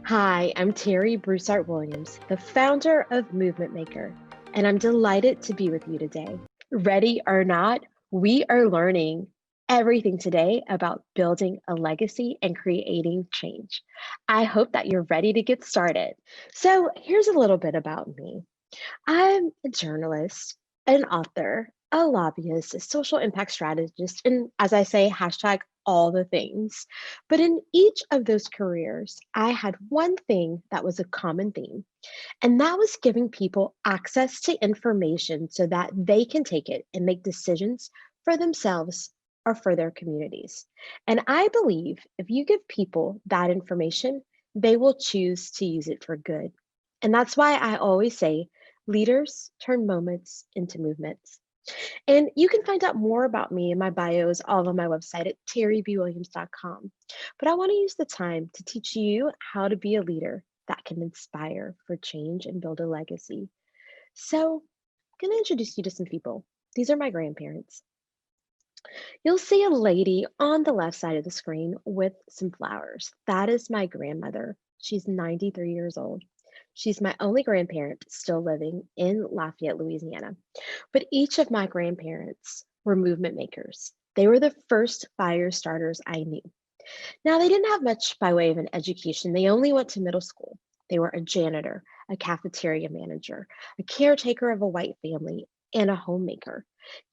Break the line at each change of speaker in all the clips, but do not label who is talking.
Hi, I'm Terri Broussard Williams, the founder of Movement Maker, and I'm delighted to be with you today. Ready or not, we are learning everything today about building a legacy and creating change. I hope that you're ready to get started. So, here's a little bit about me. I'm a journalist, an author, a lobbyist, a social impact strategist, and as I say, hashtag all the things. But in each of those careers, I had one thing that was a common theme, and that was giving people access to information so that they can take it and make decisions for themselves or for their communities. And I believe if you give people that information, they will choose to use it for good. And that's why I always say leaders turn moments into movements. And you can find out more about me in my bios all on my website at terribwilliams.com. But I want to use the time to teach you how to be a leader that can inspire for change and build a legacy. So, I'm going to introduce you to some people. These are my grandparents. You'll see a lady on the left side of the screen with some flowers. That is my grandmother. She's 93 years old. She's my only grandparent still living in Lafayette, Louisiana. But each of my grandparents were movement makers. They were the first fire starters I knew. Now, they didn't have much by way of an education. They only went to middle school. They were a janitor, a cafeteria manager, a caretaker of a white family, and a homemaker.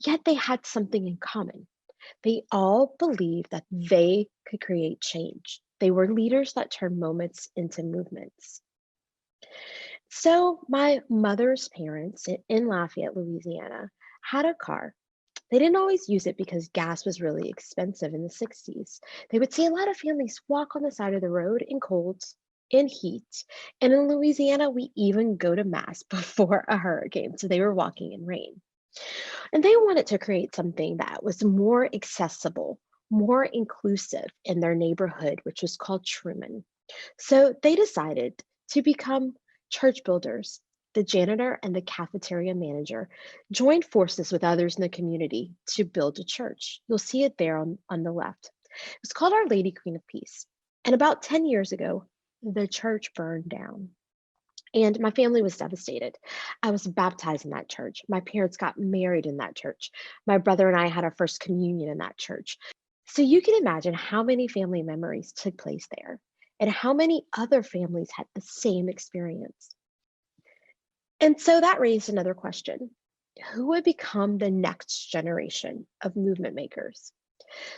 Yet they had something in common. They all believed that they could create change. They were leaders that turned moments into movements. So, my mother's parents in Lafayette, Louisiana, had a car. They didn't always use it because gas was really expensive in the 60s. They would see a lot of families walk on the side of the road in colds, in heat. And in Louisiana, we even go to mass before a hurricane. So they were walking in rain. And they wanted to create something that was more accessible, more inclusive in their neighborhood, which was called Truman. So they decided to become church builders. The janitor and the cafeteria manager joined forces with others in the community to build a church. You'll see it there on the left. It was called Our Lady Queen of Peace. And about 10 years ago, the church burned down. And my family was devastated. I was baptized in that church. My parents got married in that church. My brother and I had our first communion in that church. So you can imagine how many family memories took place there and how many other families had the same experience. And so that raised another question. Who would become the next generation of movement makers?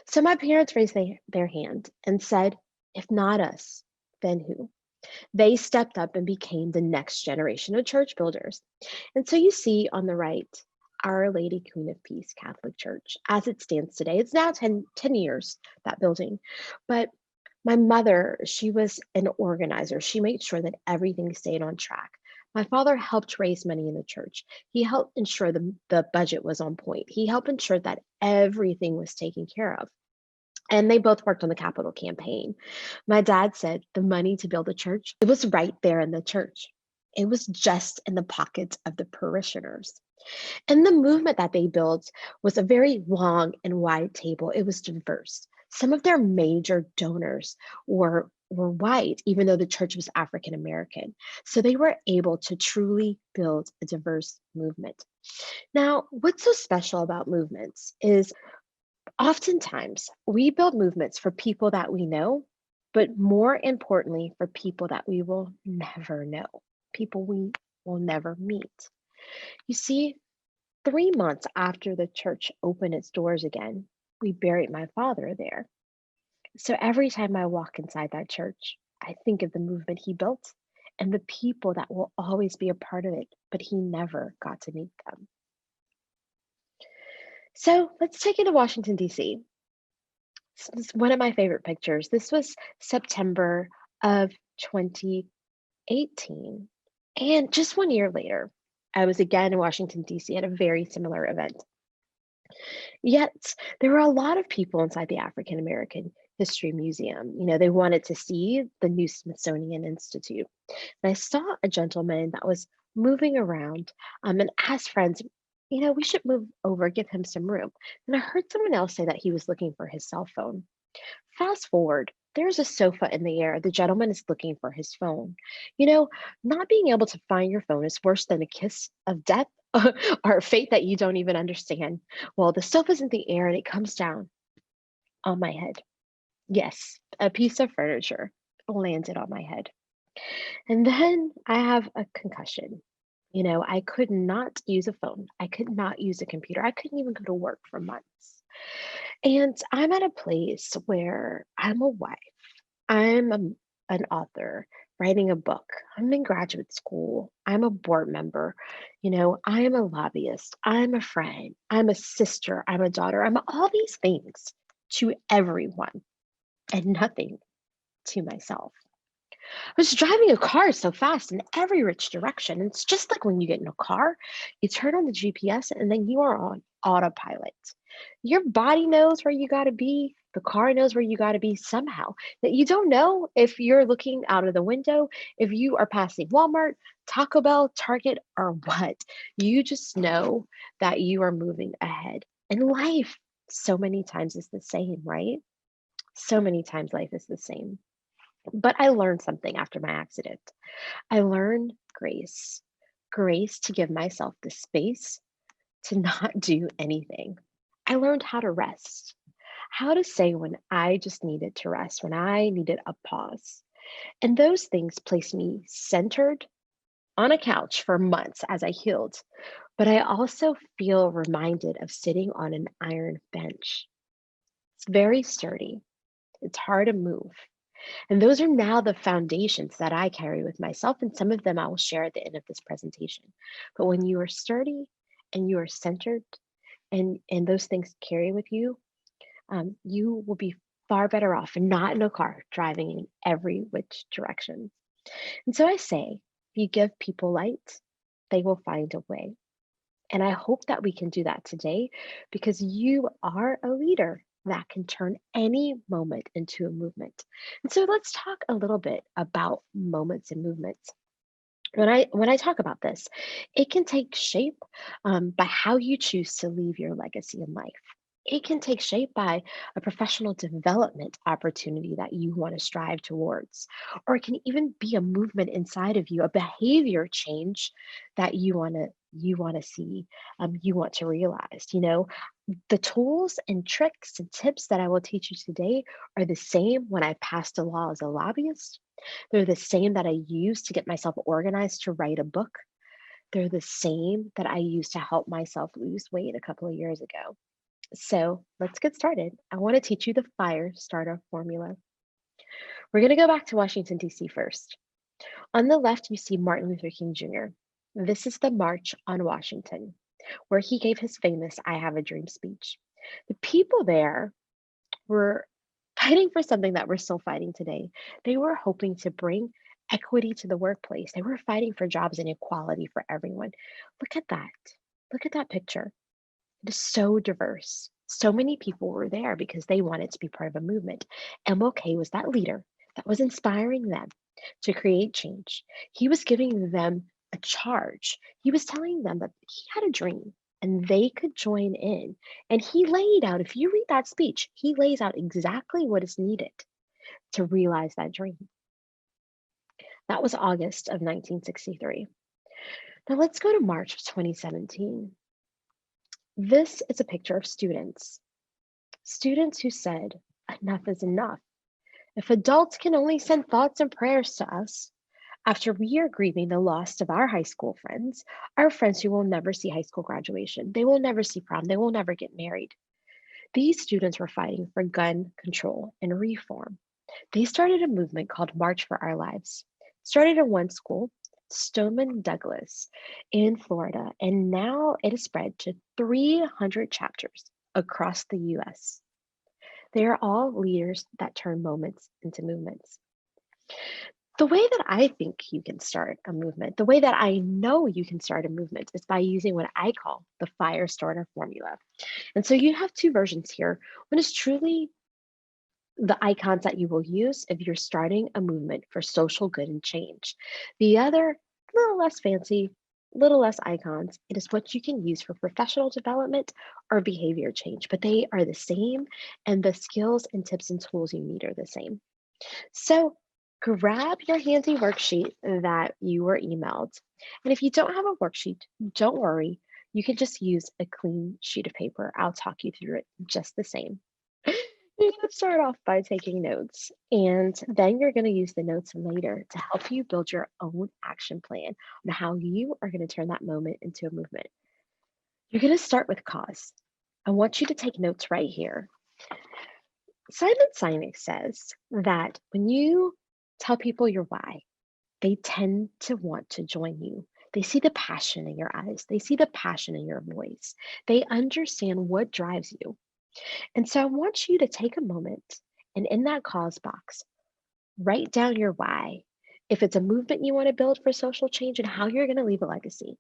So my parents raised their hand and said, if not us, then who? They stepped up and became the next generation of church builders. And so you see on the right, Our Lady Queen of Peace Catholic Church as it stands today. It's now 10 years, that building. But my mother, she was an organizer. She made sure that everything stayed on track. My father helped raise money in the church. He helped ensure the budget was on point. He helped ensure that everything was taken care of. And they both worked on the capital campaign. My dad said the money to build a church, it was right there in the church. It was just in the pockets of the parishioners. And the movement that they built was a very long and wide table. It was diverse. Some of their major donors were white, even though the church was African American. So they were able to truly build a diverse movement. Now, what's so special about movements is oftentimes we build movements for people that we know, but more importantly, for people that we will never know, people we will never meet. You see, 3 months after the church opened its doors again, we buried my father there. So every time I walk inside that church, I think of the movement he built and the people that will always be a part of it, but he never got to meet them. So let's take it to Washington, D.C. This is one of my favorite pictures. This was September of 2018. And just 1 year later, I was again in Washington, D.C. at a very similar event. Yet there were a lot of people inside the African American History Museum. They wanted to see the new Smithsonian Institute. And I saw a gentleman that was moving around and asked friends, we should move over, give him some room. And I heard someone else say that he was looking for his cell phone. Fast forward There's a sofa in the air. The gentleman is looking for his phone. You know, not being able to find your phone is worse than a kiss of death or a fate that you don't even understand. Well, the sofa's in the air and it comes down on my head. Yes, a piece of furniture landed on my head. And then I have a concussion. I could not use a phone. I could not use a computer. I couldn't even go to work for months. And I'm at a place where I'm a wife. An author writing a book. I'm in graduate school. I'm a board member. I am a lobbyist. I'm a friend. I'm a sister. I'm a daughter. I'm all these things to everyone and nothing to myself. I was driving a car so fast in every which direction. It's just like when you get in a car, you turn on the GPS and then you are on autopilot. Your body knows where you got to be. The car knows where you got to be somehow. That you don't know if you're looking out of the window, if you are passing Walmart, Taco Bell, Target, or what. You just know that you are moving ahead. And life so many times is the same, right? So many times life is the same. But I learned something after my accident. I learned grace to give myself the space to not do anything. I learned how to rest, how to say when I just needed to rest, when I needed a pause. And those things placed me centered on a couch for months as I healed. But I also feel reminded of sitting on an iron bench. It's very sturdy, it's hard to move. And those are now the foundations that I carry with myself, and some of them I will share at the end of this presentation. But when you are sturdy and you are centered, and those things carry with you, you will be far better off and not in a car driving in every which direction. And so I say, if you give people light, they will find a way. And I hope that we can do that today because you are a leader that can turn any moment into a movement. And so let's talk a little bit about moments and movements. When I talk about this, it can take shape by how you choose to leave your legacy in life. It can take shape by a professional development opportunity that you want to strive towards, or it can even be a movement inside of you, a behavior change that you want to see, you want to realize. The tools and tricks and tips that I will teach you today are the same when I passed a law as a lobbyist. They're the same that I use to get myself organized to write a book. They're the same that I used to help myself lose weight a couple of years ago. So let's get started. I want to teach you the fire starter formula. We're going to go back to Washington, D.C. first. On the left, you see Martin Luther King Jr. This is the March on Washington, where he gave his famous I Have a Dream speech. The people there were fighting for something that we're still fighting today. They were hoping to bring equity to the workplace. They were fighting for jobs and equality for everyone. Look at that. Look at that picture. It is so diverse. So many people were there because they wanted to be part of a movement. MLK was that leader that was inspiring them to create change. He was giving them a charge. He was telling them that he had a dream and they could join in. And he laid out, if you read that speech, he lays out exactly what is needed to realize that dream. That was August of 1963. Now let's go to March of 2017. This is a picture of students who said, enough is enough. If adults can only send thoughts and prayers to us after we are grieving the loss of our high school friends, our friends who will never see high school graduation, they will never see prom, they will never get married. These students were fighting for gun control and reform. They started a movement called March for Our Lives. It started in one school, Stoneman Douglas in Florida, and now it has spread to 300 chapters across the US. They are all leaders that turn moments into movements. The way that I think you can start a movement, the way that I know you can start a movement is by using what I call the fire starter formula. And so you have two versions here. One is truly the icons that you will use if you're starting a movement for social good and change. The other, a little less fancy, little less icons. It is what you can use for professional development or behavior change, but they are the same, and the skills and tips and tools you need are the same. So grab your handy worksheet that you were emailed. And if you don't have a worksheet, don't worry. You can just use a clean sheet of paper. I'll talk you through it just the same. You're going to start off by taking notes, and then you're going to use the notes later to help you build your own action plan on how you are going to turn that moment into a movement. You're going to start with cause. I want you to take notes right here. Simon Sinek says that when you tell people your why, they tend to want to join you. They see the passion in your eyes, they see the passion in your voice, they understand what drives you. And so I want you to take a moment and in that cause box, write down your why. If it's a movement you want to build for social change and how you're going to leave a legacy,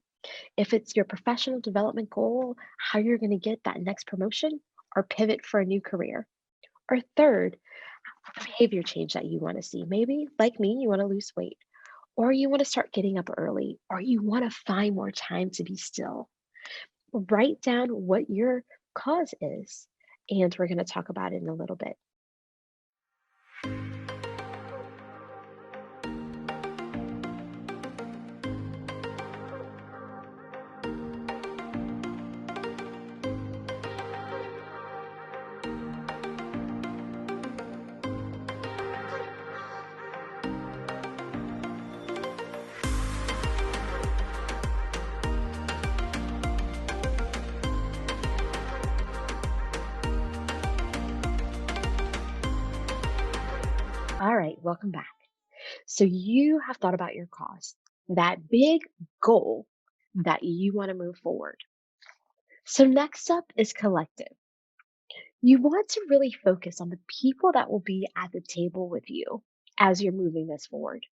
if it's your professional development goal, how you're going to get that next promotion or pivot for a new career. Or third, behavior change that you want to see. Maybe, like me, you want to lose weight, or you want to start getting up early, or you want to find more time to be still. Write down what your cause is, and we're going to talk about it in a little bit. All right, welcome back. So you have thought about your cause, that big goal that you want to move forward. So next up is collective. You want to really focus on the people that will be at the table with you as you're moving this forward.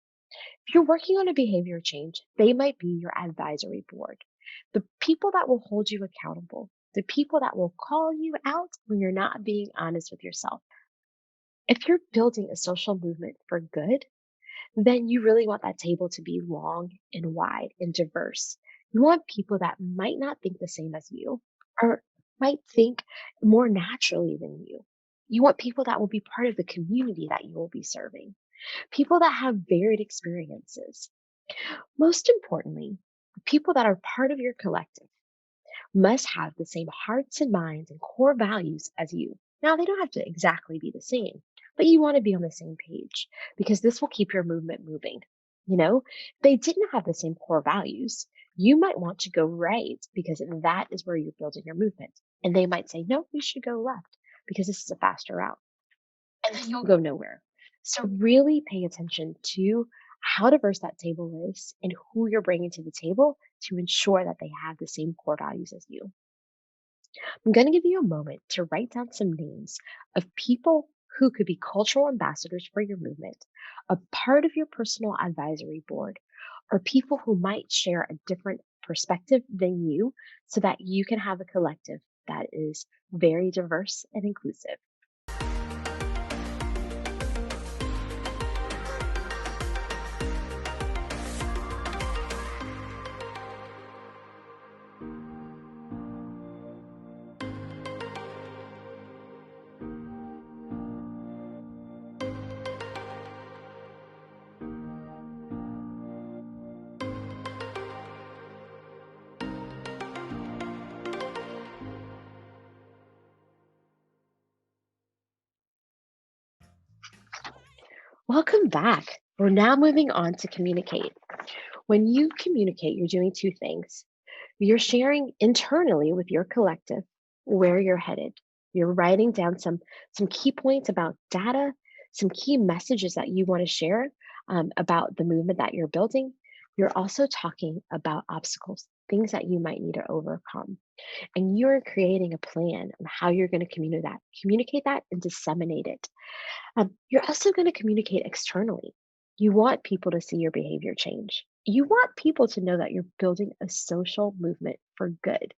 If you're working on a behavior change, they might be your advisory board, the people that will hold you accountable, the people that will call you out when you're not being honest with yourself. If you're building a social movement for good, then you really want that table to be long and wide and diverse. You want people that might not think the same as you or might think more naturally than you. You want people that will be part of the community that you will be serving, people that have varied experiences. Most importantly, the people that are part of your collective must have the same hearts and minds and core values as you. Now, they don't have to exactly be the same, but you want to be on the same page because this will keep your movement moving. If they didn't have the same core values, you might want to go right because that is where you're building your movement. And they might say, no, we should go left because this is a faster route. And then you'll go nowhere. So really pay attention to how diverse that table is and who you're bringing to the table to ensure that they have the same core values as you. I'm going to give you a moment to write down some names of people who could be cultural ambassadors for your movement, a part of your personal advisory board, or people who might share a different perspective than you so that you can have a collective that is very diverse and inclusive. Welcome back. We're now moving on to communicate. When you communicate, you're doing two things. You're sharing internally with your collective where you're headed. You're writing down some key points about data, some key messages that you want to share about the movement that you're building. You're also talking about obstacles, things that you might need to overcome. And you're creating a plan on how you're going to communicate that and disseminate it. You're also going to communicate externally. You want people to see your behavior change. You want people to know that you're building a social movement for good,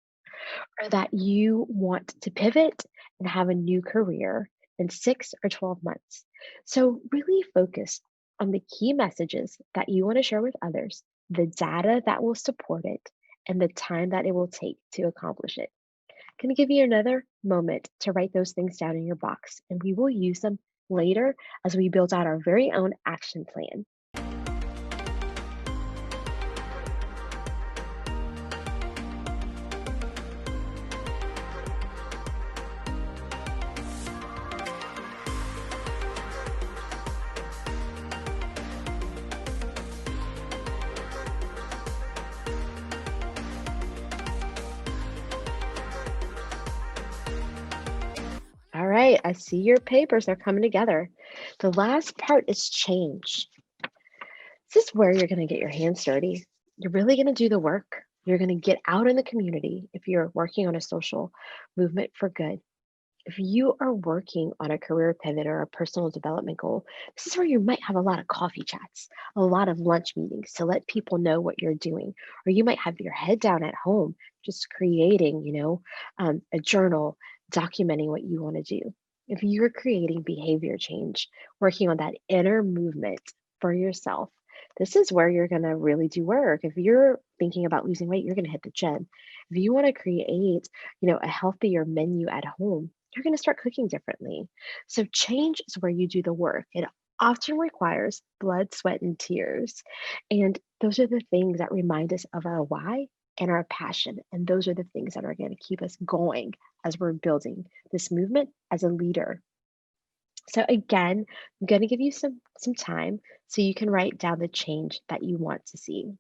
or that you want to pivot and have a new career in 6 or 12 months. So, really focus on the key messages that you want to share with others, the data that will support it, and the time that it will take to accomplish it. I'm going to give you another moment to write those things down in your box, and we will use them later as we build out our very own action plan. All right, I see your papers are coming together. The last part is change. This is where you're going to get your hands dirty. You're really going to do the work. You're going to get out in the community if you're working on a social movement for good. If you are working on a career pivot or a personal development goal, this is where you might have a lot of coffee chats, a lot of lunch meetings to let people know what you're doing. Or you might have your head down at home, just creating, a journal documenting what you want to do. If you're creating behavior change, working on that inner movement for yourself, this is where you're going to really do work. If you're thinking about losing weight, you're going to hit the gym. If you want to create, a healthier menu at home, you're going to start cooking differently. So change is where you do the work. It often requires blood, sweat, and tears. And those are the things that remind us of our why and our passion. And those are the things that are going to keep us going as we're building this movement as a leader. So again, I'm going to give you some time so you can write down the change that you want to see.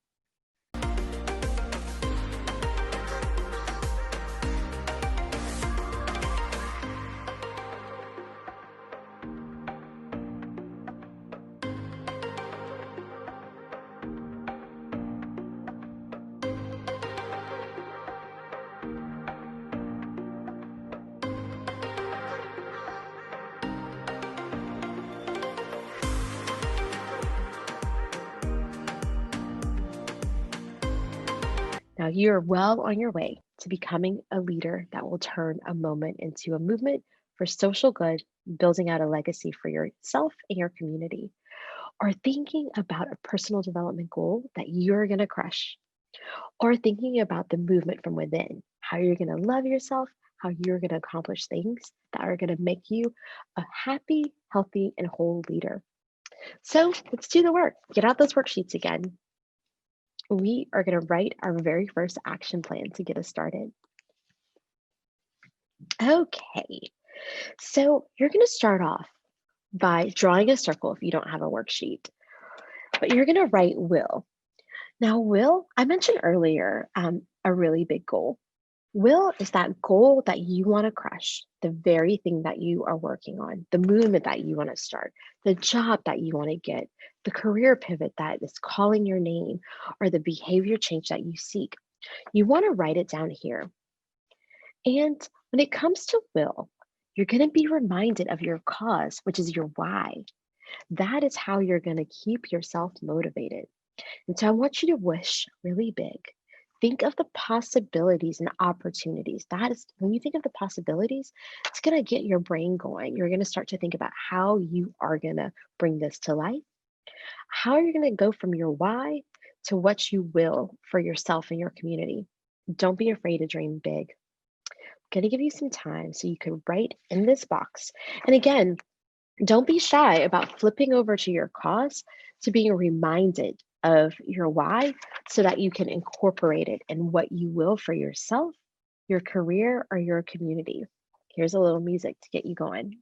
Now, you're well on your way to becoming a leader that will turn a moment into a movement for social good, building out a legacy for yourself and your community, or thinking about a personal development goal that you're going to crush, or thinking about the movement from within, how you're going to love yourself, how you're going to accomplish things that are going to make you a happy, healthy, and whole leader. So let's do the work. Get out those worksheets again. We are going to write our very first action plan to get us started. Okay, so you're going to start off by drawing a circle if you don't have a worksheet, but you're going to write will. Now, will, I mentioned earlier, a really big goal. Will is that goal that you want to crush, the very thing that you are working on, the movement that you want to start, the job that you want to get, the career pivot that is calling your name, or the behavior change that you seek. You want to write it down here. And when it comes to will, you're going to be reminded of your cause, which is your why. That is how you're going to keep yourself motivated. And so I want you to wish really big. Think of the possibilities and opportunities. That is, when you think of the possibilities, it's going to get your brain going. You're going to start to think about how you are going to bring this to life, how you're going to go from your why to what you will for yourself and your community. Don't be afraid to dream big. I'm going to give you some time so you can write in this box. And again, don't be shy about flipping over to your cause, to being reminded of your why so that you can incorporate it in what you will for yourself, your career, or your community. Here's a little music to get you going.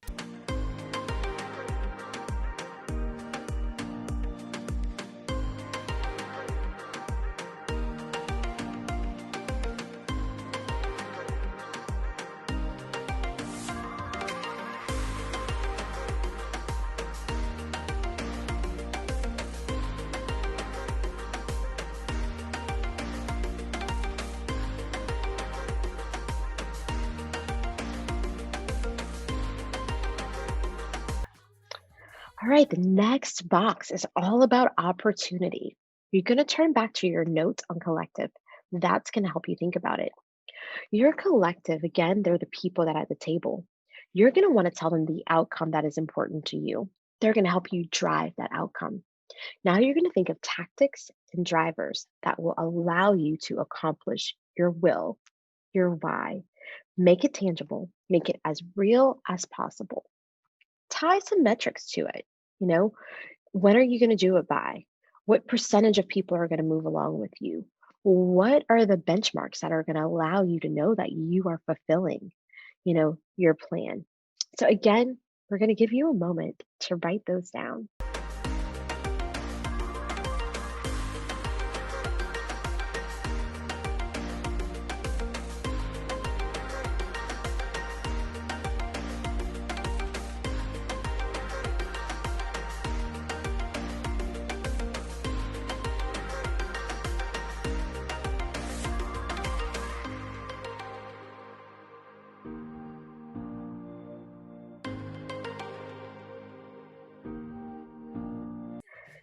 All right, the next box is all about opportunity. You're going to turn back to your notes on collective. That's going to help you think about it. Your collective, again, they're the people that are at the table. You're going to want to tell them the outcome that is important to you. They're going to help you drive that outcome. Now you're going to think of tactics and drivers that will allow you to accomplish your will, your why. Make it tangible, make it as real as possible. tie some metrics to it. You know, when are you going to do it by? What percentage of people are going to move along with you? What are the benchmarks that are going to allow you to know that you are fulfilling, your plan? So again, we're going to give you a moment to write those down.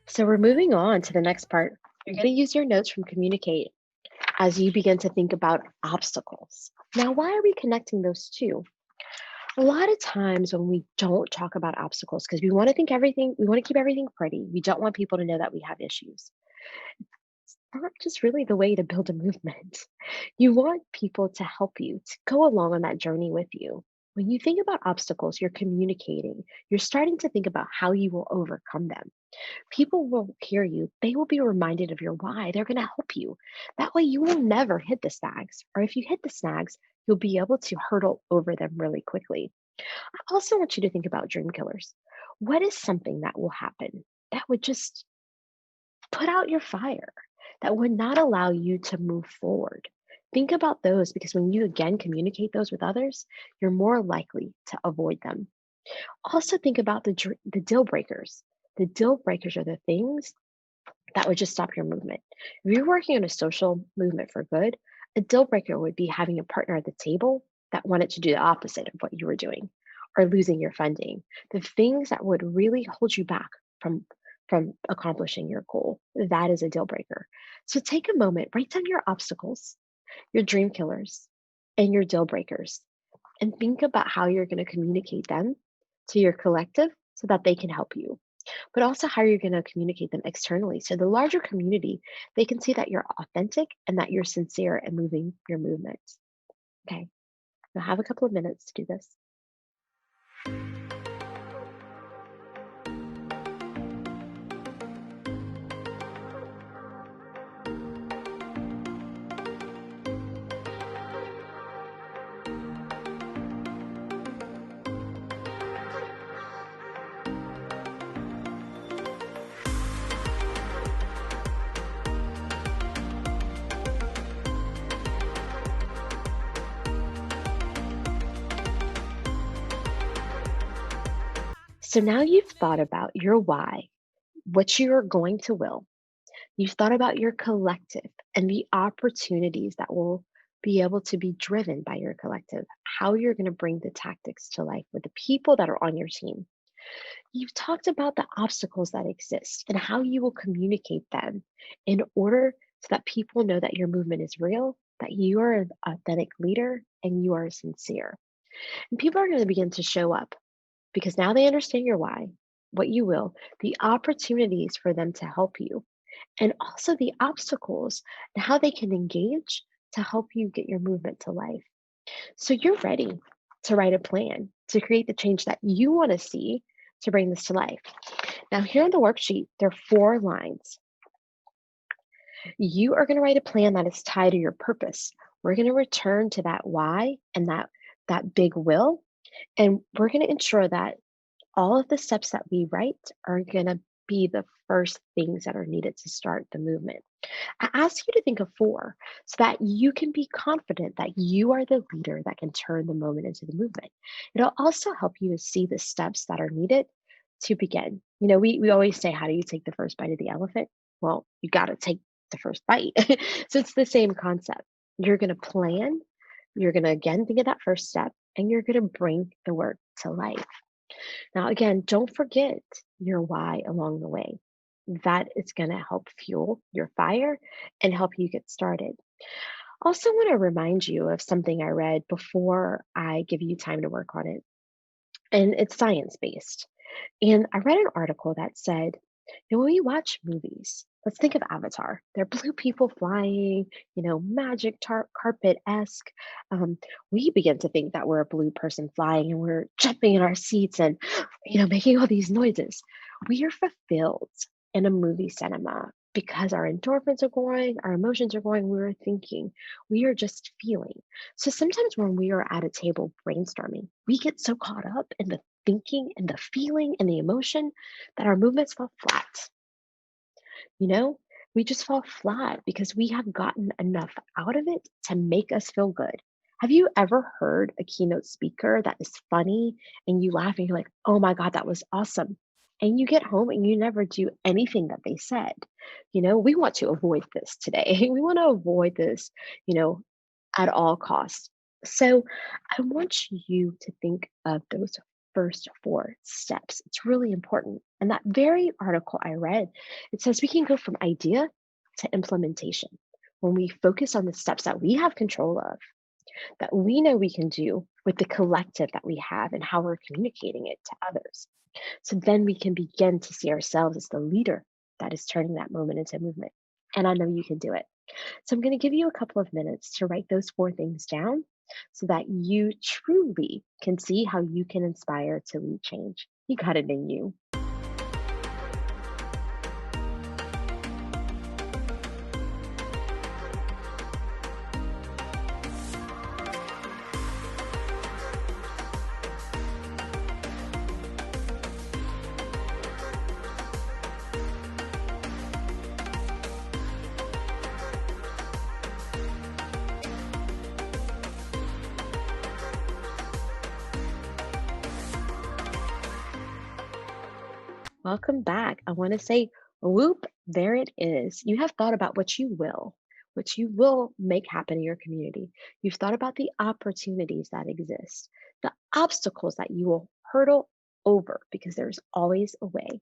So we're moving on to the next part. You're going to use your notes from Communicate as you begin to think about obstacles. Now, why are we connecting those two? A lot of times when we don't talk about obstacles, because we want to keep everything pretty. We don't want people to know that we have issues. It's not just really the way to build a movement. You want people to help you, to go along on that journey with you. When you think about obstacles, you're communicating. You're starting to think about how you will overcome them. People will hear you. They will be reminded of your why. They're going to help you. That way, you will never hit the snags. Or if you hit the snags, you'll be able to hurdle over them really quickly. I also want you to think about dream killers. What is something that will happen that would just put out your fire, that would not allow you to move forward? Think about those because when you again communicate those with others, you're more likely to avoid them. Also, think about the deal breakers. The deal breakers are the things that would just stop your movement. If you're working on a social movement for good, a deal breaker would be having a partner at the table that wanted to do the opposite of what you were doing or losing your funding. The things that would really hold you back from accomplishing your goal. That is a deal breaker. So take a moment, write down your obstacles, your dream killers, and your deal breakers, and think about how you're going to communicate them to your collective so that they can help you, but also how you're going to communicate them externally. So the larger community, they can see that you're authentic and that you're sincere in moving your movement. Okay, you'll have a couple of minutes to do this. So now you've thought about your why, what you are going to will. You've thought about your collective and the opportunities that will be able to be driven by your collective, how you're going to bring the tactics to life with the people that are on your team. You've talked about the obstacles that exist and how you will communicate them in order so that people know that your movement is real, that you are an authentic leader, and you are sincere. And people are going to begin to show up because now they understand your why, what you will, the opportunities for them to help you, and also the obstacles and how they can engage to help you get your movement to life. So you're ready to write a plan to create the change that you want to see to bring this to life. Now, here on the worksheet, there are 4 lines. You are going to write a plan that is tied to your purpose. We're going to return to that why and that big will, and we're going to ensure that all of the steps that we write are going to be the first things that are needed to start the movement. I ask you to think of 4 so that you can be confident that you are the leader that can turn the moment into the movement. It'll also help you to see the steps that are needed to begin. We always say, how do you take the first bite of the elephant? Well, you got to take the first bite. So it's the same concept. You're going to plan, you're going to again think of that first step, and you're going to bring the work to life. Now, again, don't forget your why along the way. That is going to help fuel your fire and help you get started. Also, want to remind you of something I read before I give you time to work on it. And it's science based. And I read an article that said, when we watch movies, Let's think of Avatar. They're blue people flying, magic carpet-esque. Um, we begin to think that we're a blue person flying and we're jumping in our seats and, making all these noises. We are fulfilled in a movie cinema because our endorphins are going, our emotions are going, we're thinking, we are just feeling. So sometimes when we are at a table brainstorming, we get so caught up in the thinking and the feeling and the emotion that our movements fall flat. You know, we just fall flat because we have gotten enough out of it to make us feel good. Have you ever heard a keynote speaker that is funny and you laugh and you're like, oh my God, that was awesome? And you get home and you never do anything that they said. We want to avoid this today. We want to avoid this, you know, at all costs. So I want you to think of those first four steps. It's really important. And that very article I read, it says we can go from idea to implementation when we focus on the steps that we have control of, that we know we can do with the collective that we have and how we're communicating it to others. So then we can begin to see ourselves as the leader that is turning that moment into movement. And I know you can do it. So I'm going to give you a couple of minutes to write those four things down so that you truly can see how you can inspire to lead change. You got it in you. Welcome back. I want to say, whoop, there it is. You have thought about what you will make happen in your community. You've thought about the opportunities that exist, the obstacles that you will hurdle over because there's always a way,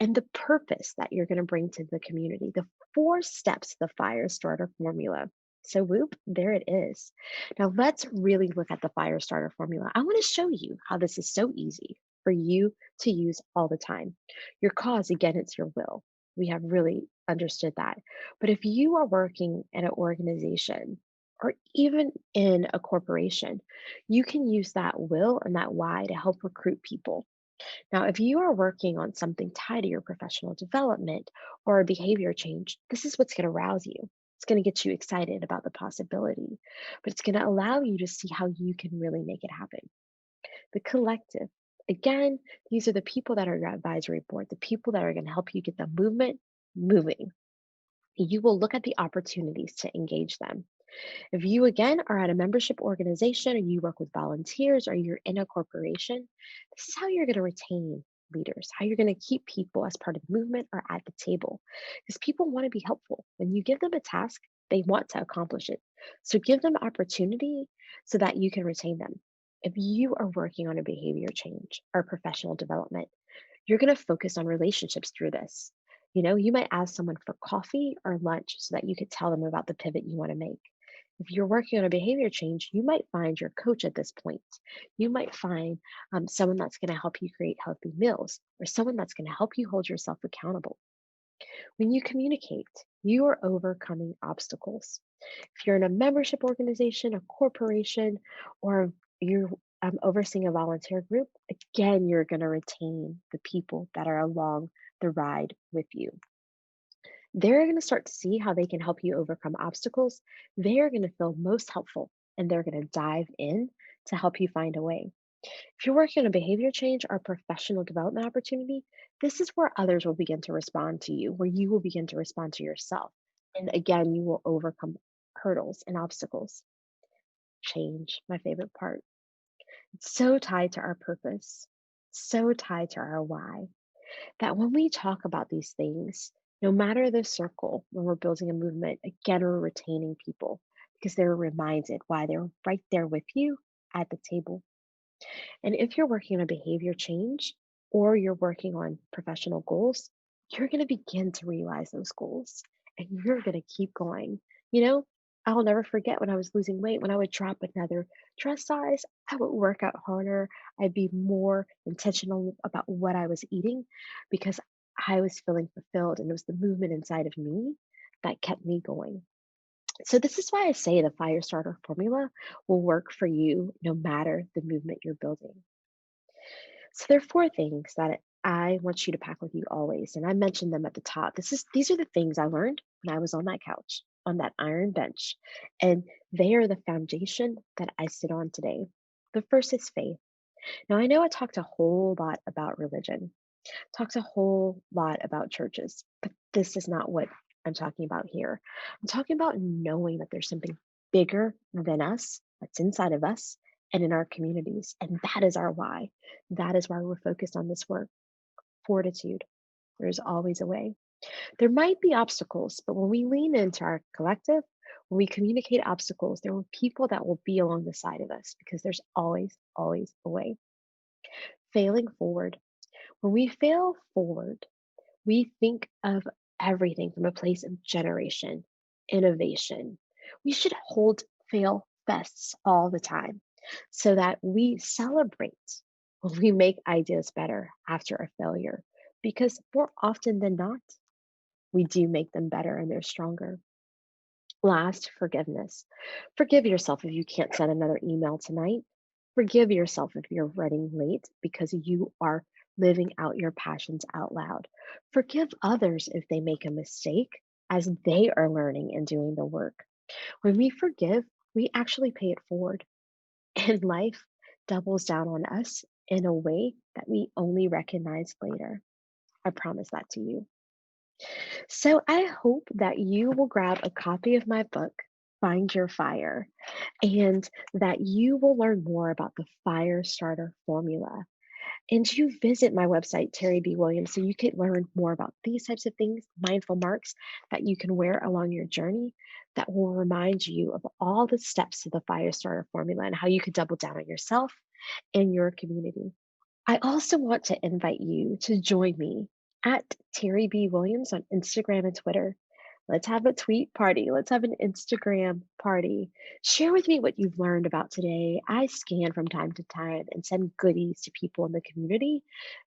and the purpose that you're going to bring to the community, the four steps, the fire starter formula. So, whoop, there it is. Now, let's really look at the fire starter formula. I want to show you how this is so easy for you to use all the time. Your cause, again, it's your will. We have really understood that. But if you are working in an organization or even in a corporation, you can use that will and that why to help recruit people. Now, if you are working on something tied to your professional development or a behavior change, this is what's going to rouse you. It's going to get you excited about the possibility, but it's going to allow you to see how you can really make it happen. The collective, again, these are the people that are your advisory board, the people that are going to help you get the movement moving. You will look at the opportunities to engage them. If you, again, are at a membership organization or you work with volunteers or you're in a corporation, this is how you're going to retain leaders, how you're going to keep people as part of the movement or at the table. Because people want to be helpful. When you give them a task, they want to accomplish it. So give them opportunity so that you can retain them. If you are working on a behavior change or professional development, you're going to focus on relationships through this. You might ask someone for coffee or lunch so that you could tell them about the pivot you want to make. If you're working on a behavior change, you might find your coach at this point. You might find someone that's going to help you create healthy meals or someone that's going to help you hold yourself accountable. When you communicate, you are overcoming obstacles. If you're in a membership organization, a corporation, or you're overseeing a volunteer group, again, you're going to retain the people that are along the ride with you. They're going to start to see how they can help you overcome obstacles. They're going to feel most helpful and they're going to dive in to help you find a way. If you're working on a behavior change or professional development opportunity, this is where others will begin to respond to you, where you will begin to respond to yourself. And again, you will overcome hurdles and obstacles. Change, my favorite part. It's so tied to our purpose, so tied to our why, that when we talk about these things, no matter the circle, when we're building a movement, again, we're retaining people because they're reminded why they're right there with you at the table. And if you're working on a behavior change or you're working on professional goals, you're going to begin to realize those goals and you're going to keep going. You know, I'll never forget when I was losing weight, when I would drop another dress size, I would work out harder. I'd be more intentional about what I was eating because I was feeling fulfilled, and it was the movement inside of me that kept me going. So, this is why I say the fire starter formula will work for you no matter the movement you're building. So, there are four things that I want you to pack with you always. And I mentioned them at the top. These are the things I learned when I was on that couch, on that iron bench. And they are the foundation that I sit on today. The first is faith. Now, I know I talked a whole lot about religion, talked a whole lot about churches, but this is not what I'm talking about here. I'm talking about knowing that there's something bigger than us that's inside of us and in our communities. And that is our why. That is why we're focused on this work. Fortitude. There's always a way. There might be obstacles, but when we lean into our collective, when we communicate obstacles, there will be people that will be along the side of us because there's always, always a way. Failing forward. When we fail forward, we think of everything from a place of generation, innovation. We should hold fail fests all the time so that we celebrate when we make ideas better after a failure, because more often than not, we do make them better and they're stronger. Last, forgiveness. Forgive yourself if you can't send another email tonight. Forgive yourself if you're running late because you are living out your passions out loud. Forgive others if they make a mistake as they are learning and doing the work. When we forgive, we actually pay it forward, and life doubles down on us in a way that we only recognize later. I promise that to you. So I hope that you will grab a copy of my book, Find Your Fire, and that you will learn more about the fire starter formula. And you visit my website, Terri B. Williams, so you can learn more about these types of things, mindful marks that you can wear along your journey that will remind you of all the steps to the fire starter formula and how you could double down on yourself and your community. I also want to invite you to join me at Terri B. Williams on Instagram and Twitter. Let's have a tweet party. Let's have an Instagram party. Share with me what you've learned about today. I scan from time to time and send goodies to people in the community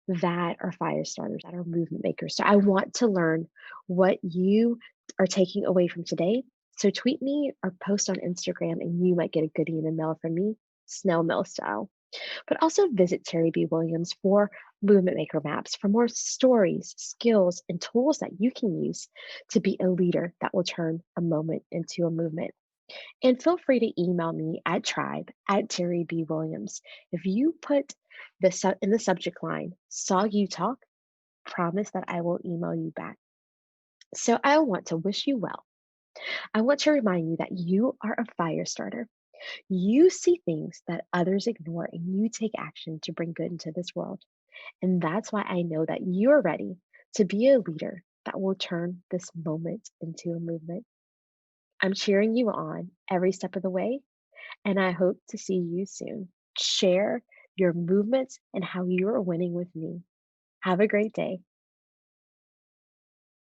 that are fire starters, that are movement makers. So I want to learn what you are taking away from today. So tweet me or post on Instagram, and you might get a goodie in the mail from me, snail mail style. But also visit Terri B. Williams for Movement Maker Maps for more stories, skills, and tools that you can use to be a leader that will turn a moment into a movement. And feel free to email me at tribe@Terri B. Williams. If you put in the subject line, saw you talk, promise that I will email you back. So I want to wish you well. I want to remind you that you are a fire starter. You see things that others ignore and you take action to bring good into this world. And that's why I know that you're ready to be a leader that will turn this moment into a movement. I'm cheering you on every step of the way, and I hope to see you soon. Share your movements and how you're winning with me. Have a great day.